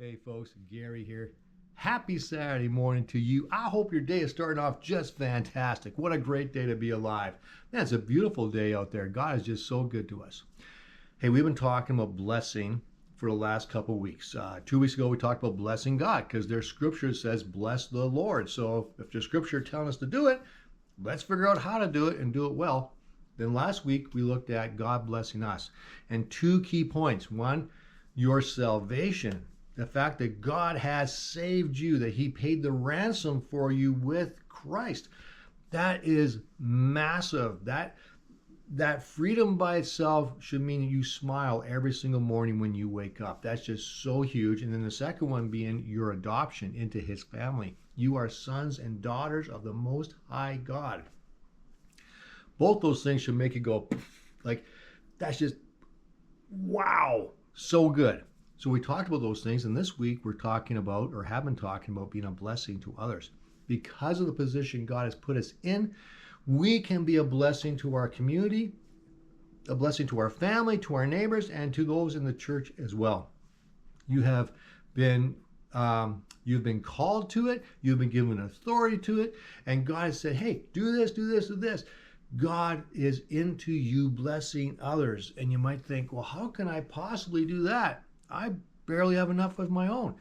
Hey folks, Gary here. Happy Saturday morning to you. I hope your day is starting off just fantastic. What a great day to be alive. Man, it's a beautiful day out there. God is just so good to us. Hey, we've been talking about blessing for the last couple of weeks. 2 weeks ago, we talked about blessing God because their scripture says, bless the Lord. So if there's scripture telling us to do it, let's figure out how to do it and do it well. Then last week, we looked at God blessing us. And two key points. One, your salvation. The fact that God has saved you, that he paid the ransom for you with Christ. That is massive. That freedom by itself should mean you smile every single morning when you wake up. That's just so huge. And then the second one being your adoption into his family. You are sons and daughters of the Most High God. Both those things should make you go, like, that's just, wow, so good. So we talked about those things, and this week we're talking about, or have been talking about, being a blessing to others. Because of the position God has put us in, we can be a blessing to our community, a blessing to our family, to our neighbors, and to those in the church as well. You have been you've been called to it, you've been given authority to it, and God has said, hey, do this, do this, do this. God is into you blessing others. And you might think, well, how can I possibly do that? I barely have enough of my own.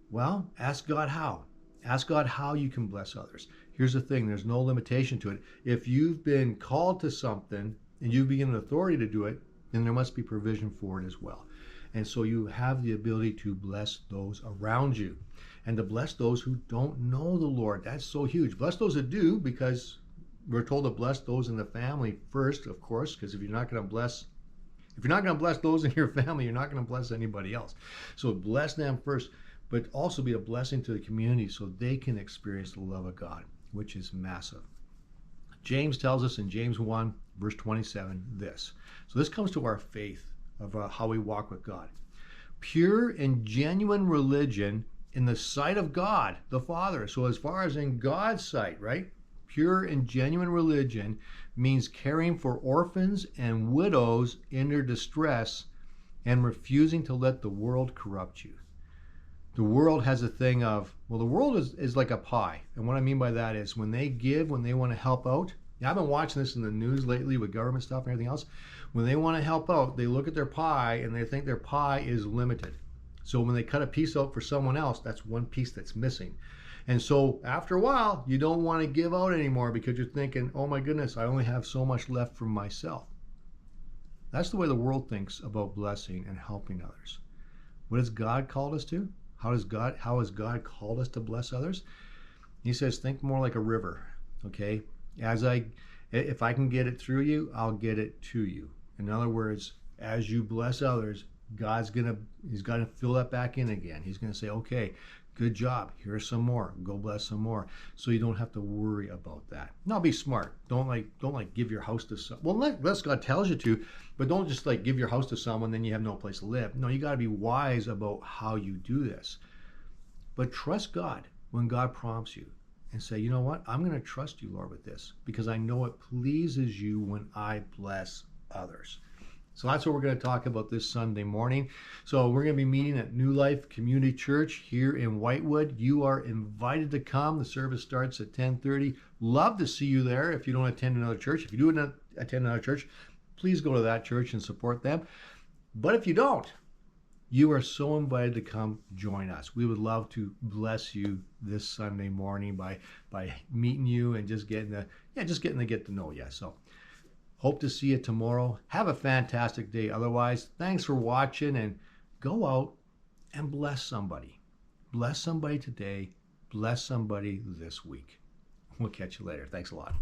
Well, ask God how. Ask God how you can bless others. Here's the thing, there's no limitation to it. If you've been called to something and you've been given authority to do it, then there must be provision for it as well. And so you have the ability to bless those around you and to bless those who don't know the Lord. That's so huge. Bless those that do, because we're told to bless those in the family first, of course, because if you're not going to bless those in your family, you're not going to bless anybody else. So bless them first, but also be a blessing to the community so they can experience the love of God, which is massive. James tells us in James 1, verse 27, this. So this comes to our faith of how we walk with God. Pure and genuine religion in the sight of God, the Father. So as far as in God's sight, right? Pure and genuine religion means caring for orphans and widows in their distress and refusing to let the world corrupt you. The world has a thing of, well, the world is like a pie. And what I mean by that is when they give, when they want to help out. Now, I've been watching this in the news lately with government stuff and everything else. When they want to help out, they look at their pie and they think their pie is limited. So when they cut a piece out for someone else, that's one piece that's missing. And so after a while, you don't want to give out anymore because you're thinking, oh my goodness, I only have so much left for myself. That's the way the world thinks about blessing and helping others. What has God called us to? How has God called us to bless others? He says, think more like a river, okay? If I can get it through you, I'll get it to you. In other words, as you bless others, he's gonna fill that back in again. He's gonna say, okay, good job. Here's some more. Go bless some more. So you don't have to worry about that. Now be smart. Don't give your house to someone. Well, unless God tells you to, but don't just like give your house to someone, then you have no place to live. No, you got to be wise about how you do this. But trust God when God prompts you and say, you know what? I'm going to trust you, Lord, with this because I know it pleases you when I bless others. So that's what we're going to talk about this Sunday morning. So we're going to be meeting at New Life Community Church here in Whitewood. You are invited to come. The service starts at 10:30. Love to see you there if you don't attend another church. If you do attend another church, please go to that church and support them. But if you don't, you are so invited to come join us. We would love to bless you this Sunday morning by meeting you and just getting to get to know you. So hope to see you tomorrow. Have a fantastic day. Otherwise, thanks for watching and go out and bless somebody. Bless somebody today. Bless somebody this week. We'll catch you later. Thanks a lot.